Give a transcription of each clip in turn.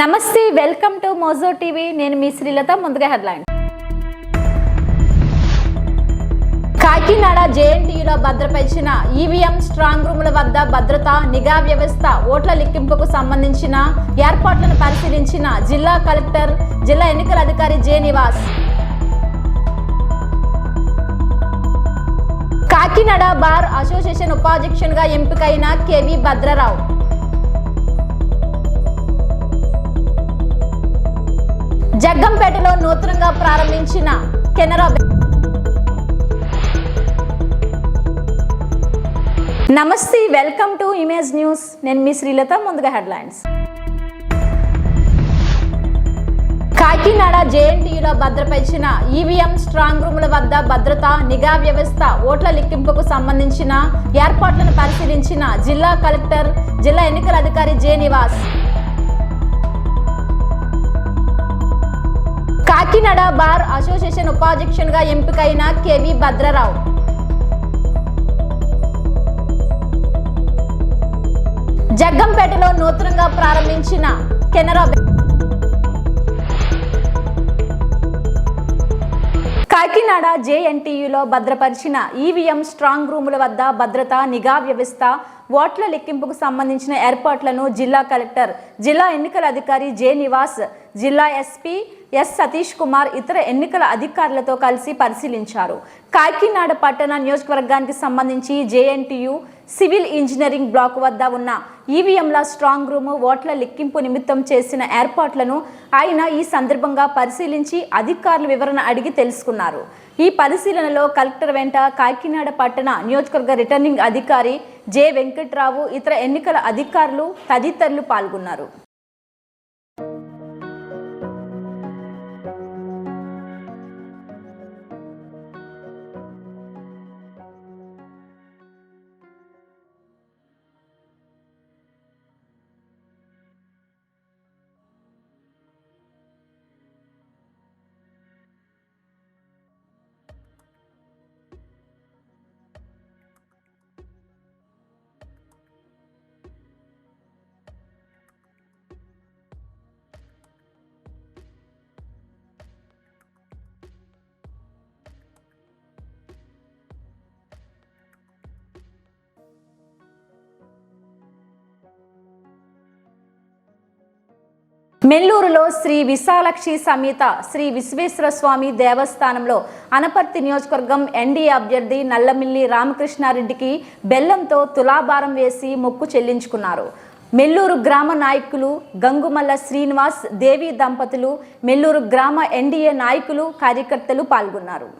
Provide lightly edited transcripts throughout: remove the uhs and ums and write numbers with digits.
నమస్తే, welcome to Mojo TV. నేను మీ శ్రీలత. ముందుగా హెడ్లైన్. కాకినాడ జేఎన్టీయూలో భద్రపరిచిన ఈవీఎం స్ట్రాంగ్ రూముల వద్ద భద్రత, నిఘా వ్యవస్థ, ఓట్ల లెక్కింపుకు సంబంధించిన ఏర్పాట్లను పరిశీలించిన జిల్లా కలెక్టర్, జిల్లా ఎన్నికల అధికారి J Nivas. Kakinada bar association ఉపాధ్యక్షునిగా ఎంపికైన కెవి భద్రరావు. జగ్గంపేటలో నూతనంగా ప్రారంభించిన కెనరా. నమస్తే, వెల్కమ్ టు ఇమేజ్ న్యూస్. నేను మీ శ్రీలత. ముందుగా హెడ్లైన్స్. కాకినాడ జేఎన్టీయూలో భద్రపరిచిన ఈవీఎం స్ట్రాంగ్ రూముల వద్ద భద్రత, నిఘా వ్యవస్థ, ఓట్ల లెక్కింపుకు సంబంధించిన ఏర్పాట్లను పరిశీలించిన జిల్లా కలెక్టర్, జిల్లా ఎన్నికల అధికారి J Nivas. Kakinada bar association ఉపాధ్యక్షునిగా ఎంపికైన కెవి భద్రరావు. జగ్గంపేటలో నూతనంగా ప్రారంభించిన కెనరా. కాకినాడ జేఎన్టీయూలో భద్రపరిచిన ఈవీఎం స్ట్రాంగ్ రూముల వద్ద భద్రత, నిఘా వ్యవస్థ, ఓట్ల లెక్కింపుకు సంబంధించిన ఏర్పాట్లను జిల్లా కలెక్టర్, జిల్లా ఎన్నికల అధికారి జె నివాస్, జిల్లా ఎస్పీ ఎస్ సతీష్ కుమార్ ఇతర ఎన్నికల అధికారులతో కలిసి పరిశీలించారు. కాకినాడ పట్టణ నియోజకవర్గానికి సంబంధించి జేఎన్టీయూ సివిల్ ఇంజనీరింగ్ బ్లాక్ వద్ద ఉన్న ఈవీఎంల స్ట్రాంగ్ రూము, ఓట్ల లెక్కింపు నిమిత్తం చేసిన ఏర్పాట్లను ఆయన ఈ సందర్భంగా పరిశీలించి అధికారుల వివరణ అడిగి తెలుసుకున్నారు. ఈ పరిశీలనలో కలెక్టర్ వెంట కాకినాడ పట్టణ నియోజకవర్గ రిటర్నింగ్ అధికారి జె వెంకట్రావు, ఇతర ఎన్నికల అధికారులు తదితరులు పాల్గొన్నారు. మెల్లూరులో శ్రీ విశాలక్షి సమేత శ్రీ విశ్వేశ్వర స్వామి దేవస్థానంలో అనపర్తి నియోజకవర్గం ఎన్డీఏ అభ్యర్థి నల్లమిల్లి రామకృష్ణారెడ్డికి బెల్లంతో తులాభారం వేసి మొక్కు చెల్లించుకున్నారు. మెల్లూరు గ్రామ నాయకులు గంగుమల్ల శ్రీనివాస్, దేవి దంపతులు, మెల్లూరు గ్రామ ఎన్డీఏ నాయకులు, కార్యకర్తలు పాల్గొన్నారు.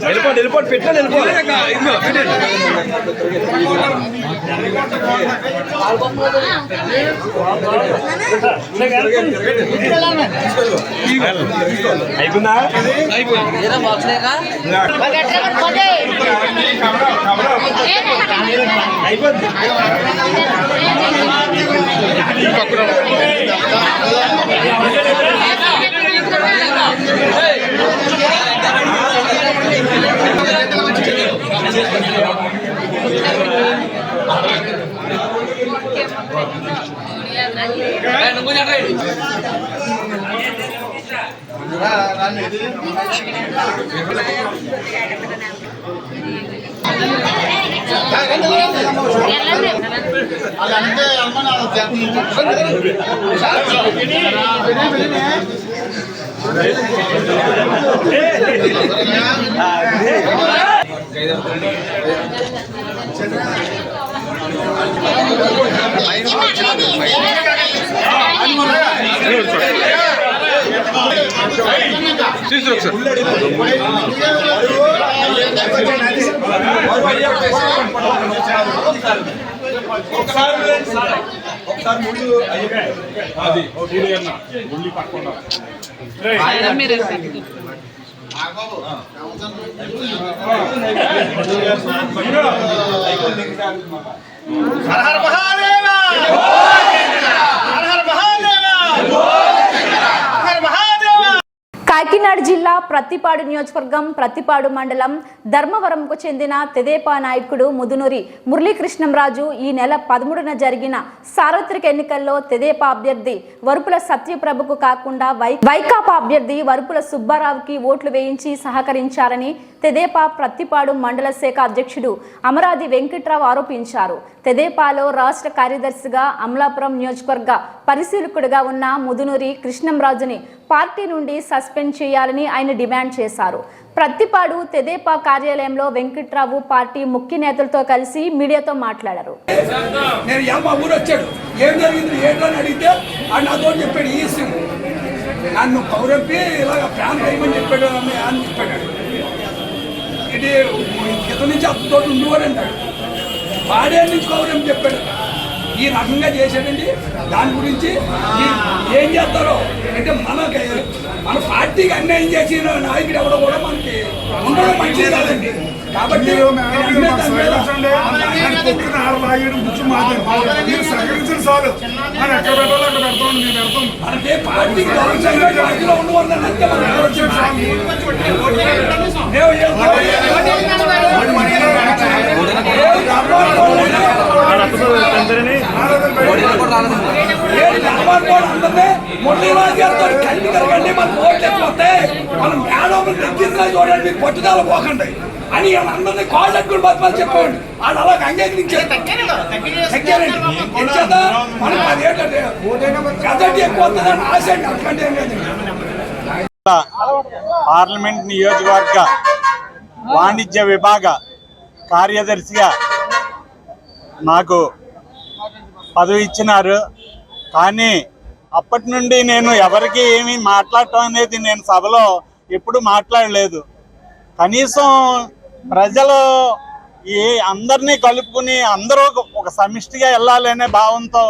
వెళ్ళిపోండి పెట్టండి అయిపోయిందా అయిపోయింది ఒకసారి ముందు అది గుండి పట్టుకున్నా హర హర మహాదేవ హర హర మహాదేవ హర మహాదేవ. కాకినాడ జిల్లా ప్రత్తిపాడు నియోజకవర్గం ప్రత్తిపాడు మండలం ధర్మవరంకు చెందిన తెదేపా నాయకుడు ముదునూరి మురళీకృష్ణంరాజు ఈ నెల 13న జరిగిన సార్వత్రిక ఎన్నికల్లో తెదేపా అభ్యర్థి వరుపుల సత్యప్రభకు కాకుండా వైకాపా అభ్యర్థి వరుపుల సుబ్బారావుకి ఓట్లు వేయించి సహకరించారని తెదేపా ప్రత్తిపాడు మండల శాఖ అధ్యక్షుడు అమరాది వెంకట్రావు ఆరోపించారు. తెదేపాలో రాష్ట్ర కార్యదర్శిగా అమలాపురం నియోజకవర్గ పరిశీలకుడిగా ఉన్న ముదునూరి కృష్ణంరాజుని పార్టీ నుండి సస్పెండ్ చేయాలని ఆయన డిమాండ్ చేశారు. ప్రత్తిపాడు తెదేపా కార్యాలయంలో వెంకట్రావు పార్టీ ముఖ్య నేతలతో కలిసి మీడియాతో మాట్లాడారు. నన్ను పౌరప్పి ఇలాగ ఫ్యాన్ వేయమని చెప్పాడు అని చెప్పాడు. ఇది క్రితం నుంచి అతనితో ఉండేవాడు అంటాడు. వాడే నుంచి పౌరం చెప్పాడు. ఈ రకంగా చేశాడండి. దాని గురించి ఏం చేస్తారో అంటే మన పార్టీకి అన్యాయం చేసిన నాయకుడు ఎవడో కూడా మనకి ఉండడం మంచిది కాదండి. కాబట్టి అంటే పార్టీకి పార్టీలో ఉండవాలని అంతే చూడండి పట్టుదల పోకండి అని అందరినీ కాళ్ళు అట్టుకుని బతకాలి చెప్పండి. వాళ్ళు అలా అంగీకరించారు. పార్లమెంట్ నియోజకవర్గ వాణిజ్య విభాగ కార్యదర్శిగా నాకు పదవి ఇచ్చినారు. కానీ అప్పటి నుండి నేను ఎవరికి ఏమీ మాట్లాడటం అనేది నేను సభలో ఎప్పుడు మాట్లాడలేదు. కనీసం ప్రజలు అందరినీ కలుపుకుని అందరూ ఒక సమిష్టిగా వెళ్ళాలనే భావంతో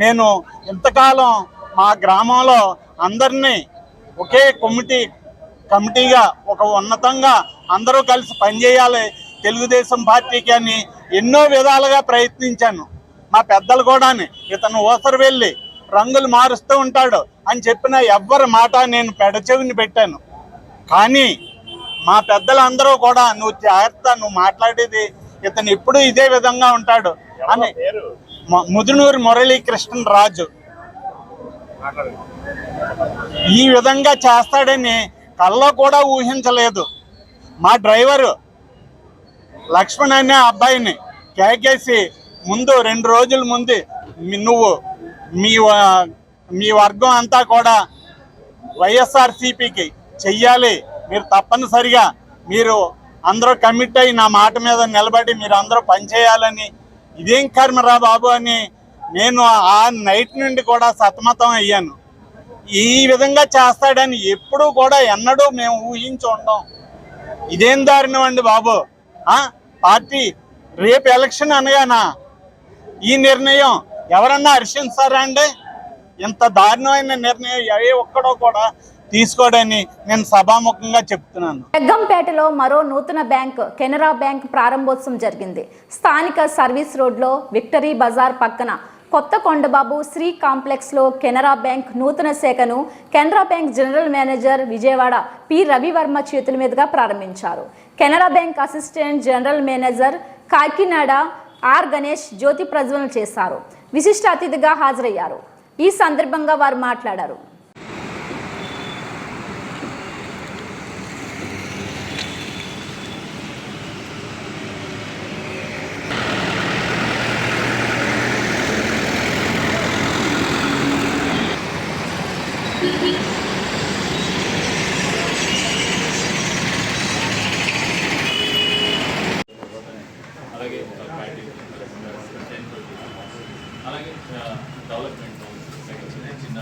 నేను ఇంతకాలం మా గ్రామంలో అందరినీ ఒకే కమిటీగా ఒక ఉన్నతంగా అందరూ కలిసి పనిచేయాలి తెలుగుదేశం పార్టీకి అని ఎన్నో విధాలుగా ప్రయత్నించాను. మా పెద్దలు కూడా ఇతను ఓసరు వెళ్ళి రంగులు మారుస్తూ ఉంటాడు అని చెప్పిన ఎవ్వరి మాట నేను పెడచెవిని పెట్టాను. కానీ మా పెద్దలందరూ కూడా నువ్వు జాగ్రత్త, నువ్వు మాట్లాడేది ఇతను ఎప్పుడు ఇదే విధంగా ఉంటాడు అని ముదునూరి మురళీకృష్ణరాజు ఈ విధంగా చేస్తాడని కల్లో కూడా ఊహించలేదు. మా డ్రైవరు లక్ష్మణ్ అనే అబ్బాయిని కేకేసి ముందు 2 రోజుల ముందు నువ్వు మీ వర్గం అంతా కూడా వైఎస్ఆర్సీపీకి చెయ్యాలి, మీరు తప్పనిసరిగా మీరు అందరూ కమిట్ అయ్యి నా మాట మీద నిలబడి మీరు అందరూ పనిచేయాలని, ఇదేం కర్మరా బాబు అని నేను ఆ నైట్ నుండి కూడా సతమతం అయ్యాను. ఈ విధంగా చేస్తాడని ఎప్పుడూ కూడా ఎన్నడూ మేము ఊహించి ఉండం. ఇదేం దారుణం అండి బాబు. పార్టీ రేపు ఎలక్షన్ అనగానా ఈ నిర్ణయం ఎవరన్నా హర్షిస్తారా అండి? ఇంత దారుణమైన నిర్ణయం ఏ ఒక్కడో కూడా తీసుకోడని నేను సభాముఖంగా చెప్తున్నాను. జగ్గంపేటలో మరో నూతన బ్యాంక్ కెనరా బ్యాంక్ ప్రారంభోత్సవం జరిగింది. స్థానిక సర్వీస్ రోడ్లో విక్టరీ బజార్ పక్కన కొత్త కొండబాబు శ్రీ కాంప్లెక్స్లో కెనరా బ్యాంక్ నూతన శాఖను Canara bank general manager Vijayawada P Ravivarma చేతుల మీదుగా ప్రారంభించారు. Canara bank assistant general manager Kakinada R Ganesh జ్యోతి ప్రజ్వలన చేశారు. విశిష్ట అతిథిగా హాజరయ్యారు. ఈ సందర్భంగా వారు మాట్లాడారు. అలాగే డెవలప్మెంట్ చిన్న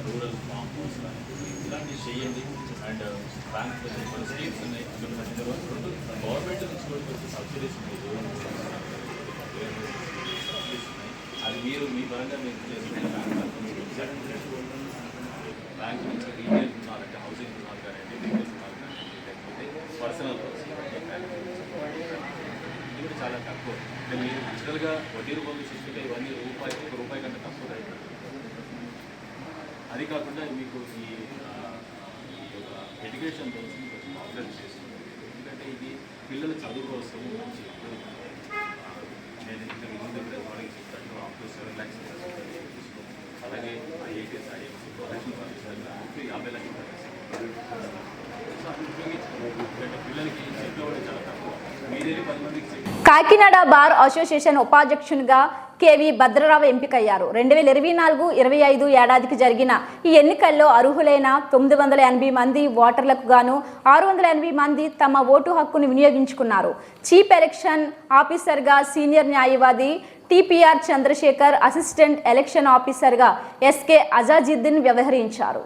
రూరల్ ఫామ్ హౌస్ ఇలాంటివి చేయండి. అండ్ బ్యాంక్ కొన్ని స్కీమ్స్ ఉన్నాయి. గవర్నమెంట్ నుంచి కూడా కొంచెం సబ్సిడీస్ ఉన్నాయి. అది మీరు మీ పరంగా మీరు చేసుకునే బ్యాంక్ నుంచి రీటైల్ ఉన్నారంటే హౌసింగ్ ఉన్నారు కానివ్వండి, రీటైల్ ఉన్నారు కానివ్వండి, లేకపోతే పర్సనల్ ఇది కూడా చాలా తక్కువ. మీరు డిజిటల్గా వడ్డీ రూపంలో చూసుకుంటే ఇవన్నీ రూపాయి కంటే తక్కువ రైతు. అది కాకుండా మీకు ఈ ఎడ్యుకేషన్ కోసం కొంచెం ఆపరేట్ చేస్తుంది. ఎందుకంటే ఇది పిల్లల చదువు కోసం మంచి నేను ఇంతకు ముందు వాళ్ళకి చెప్తాను అప్ టు 7 lakhs. అలాగే ఐఐటీఎస్ ఐఎంసీ ప్రొఫెషనల్ సర్వీసెస్ 50 లక్షలు పిల్లలకి చెప్పిన కూడా చాలా తక్కువ. మీరే 10 మందికి కాకినాడ బార్ అసోసియేషన్ ఉపాధ్యక్షునిగా కేవి భద్రరావు ఎంపికయ్యారు. 2024-25 ఏడాదికి జరిగిన ఈ ఎన్నికల్లో అర్హులైన 980 మంది ఓటర్లకు గాను 680 మంది తమ ఓటు హక్కును వినియోగించుకున్నారు. చీఫ్ ఎలక్షన్ ఆఫీసర్గా సీనియర్ న్యాయవాది టిపిఆర్ చంద్రశేఖర్, అసిస్టెంట్ ఎలక్షన్ ఆఫీసర్గా ఎస్కే అజాజుద్దీన్ వ్యవహరించారు.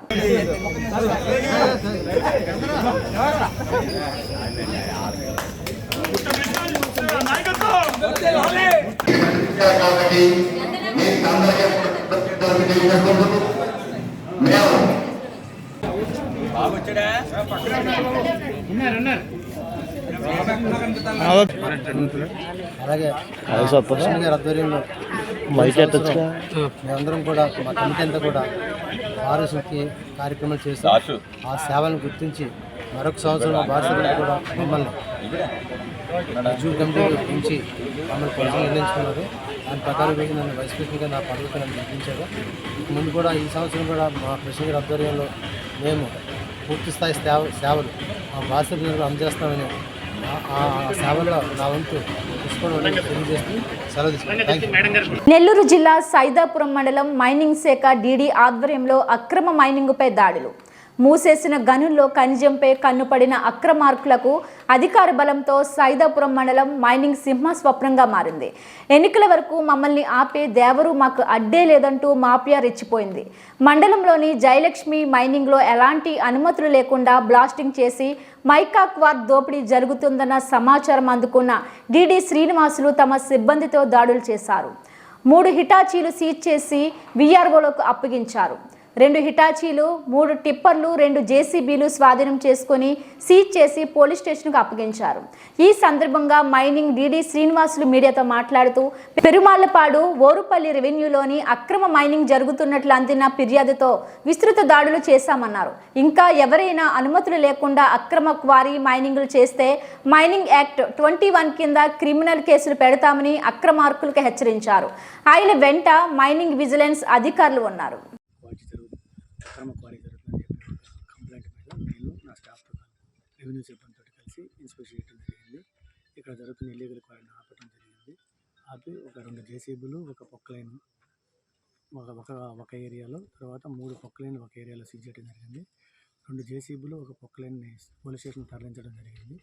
అలాగే గారి ఆధ్వర్యంలో మేమందరం కూడా మా కమిటీ అంతా కూడా ఆరోగ్యకి కార్యక్రమాలు చేస్తూ ఆ సేవలను గుర్తించి మరొక సంవత్సరం భారతదేశంలో కూడా మమ్మల్ని ఎగ్జిక్యూటివ్ కమిటీలో పెంచి మమ్మల్ని కొంచెం నిర్ణయించుకున్నారు. దాని ప్రకారం వేసి నన్ను వైస్ ప్రెసిడెంట్గా నా పదవికి నన్ను నిర్ణయించారు. ముందు కూడా ఈ సంవత్సరం కూడా మా ప్రెసిడెంట్ గారి ఆధ్వర్యంలో మేము పూర్తి స్థాయి సేవలు మా భారతదేశంలో అందజేస్తామని ఆ సేవల్లో నా వంతు తెలియజేస్తూ సెలవు తీసుకుంటాం. నెల్లూరు జిల్లా సైదాపురం మండలం మైనింగ్ శాఖ డీడీ ఆధ్వర్యంలో అక్రమ మైనింగుపై దాడులు. మూసేసిన గనుల్లో ఖనిజంపై కన్నుపడిన అక్రమార్కులకు అధికార బలంతో సైదాపురం మండలం మైనింగ్ సింహస్వప్నంగా మారింది. ఎన్నికల వరకు మమ్మల్ని ఆపే దేవరు మాకు అడ్డే లేదంటూ మాఫియా రెచ్చిపోయింది. మండలంలోని జయలక్ష్మి మైనింగ్లో ఎలాంటి అనుమతులు లేకుండా బ్లాస్టింగ్ చేసి మైకా క్వార్ దోపిడీ జరుగుతుందన్న సమాచారం అందుకున్న డీడీ శ్రీనివాసులు తమ సిబ్బందితో దాడులు చేశారు. 3 హిటాచీలు సీజ్ చేసి వీఆర్ఓలకు అప్పగించారు. 2 హిటాచీలు, 3 టిప్పర్లు, 2 జేసీబీలు స్వాధీనం చేసుకుని సీజ్ చేసి పోలీస్ స్టేషన్కు అప్పగించారు. ఈ సందర్భంగా మైనింగ్ డీడీ శ్రీనివాసులు మీడియాతో మాట్లాడుతూ పెరుమాళ్లపాడు ఓరుపల్లి రెవెన్యూలోని అక్రమ మైనింగ్ జరుగుతున్నట్లు అందిన ఫిర్యాదుతో విస్తృత దాడులు చేశామన్నారు. ఇంకా ఎవరైనా అనుమతులు లేకుండా అక్రమ క్వారీ మైనింగ్లు చేస్తే మైనింగ్ యాక్ట్ 21 కింద క్రిమినల్ కేసులు పెడతామని అక్రమార్కులకు హెచ్చరించారు. ఆయన వెంట మైనింగ్ విజిలెన్స్ అధికారులు ఉన్నారు. అక్రమ క్వారీ జరుగుతుందని చెప్పి కంప్లైంట్ మీద నేను నా స్టాఫ్తో రెవెన్యూ సిబ్బందితో కలిసి ఇన్స్పెక్షన్ చేయడం జరిగింది. ఇక్కడ జరుగుతున్న ఇల్లీగల్ క్వారీని ఆపడం జరిగింది. ఆపి ఒక 2 జేసీబీలు, ఒక పొక్లైన్ ఒక ఏరియాలో, తర్వాత 3 పొక్లైన్ ఒక ఏరియాలో సీజ్ చేయడం జరిగింది. 2 జేసీబీలు, ఒక పొక్లైన్ని పోలీస్ స్టేషన్ తరలించడం జరిగింది.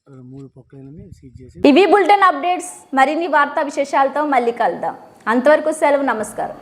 3 పొక్కలను సీజ్ చేసి ఇవి బులెటిన్ అప్డేట్స్. మరిన్ని వార్తా విశేషాలతో మళ్ళీ కలుద్దాం. అంతవరకు సెలవు. నమస్కారం.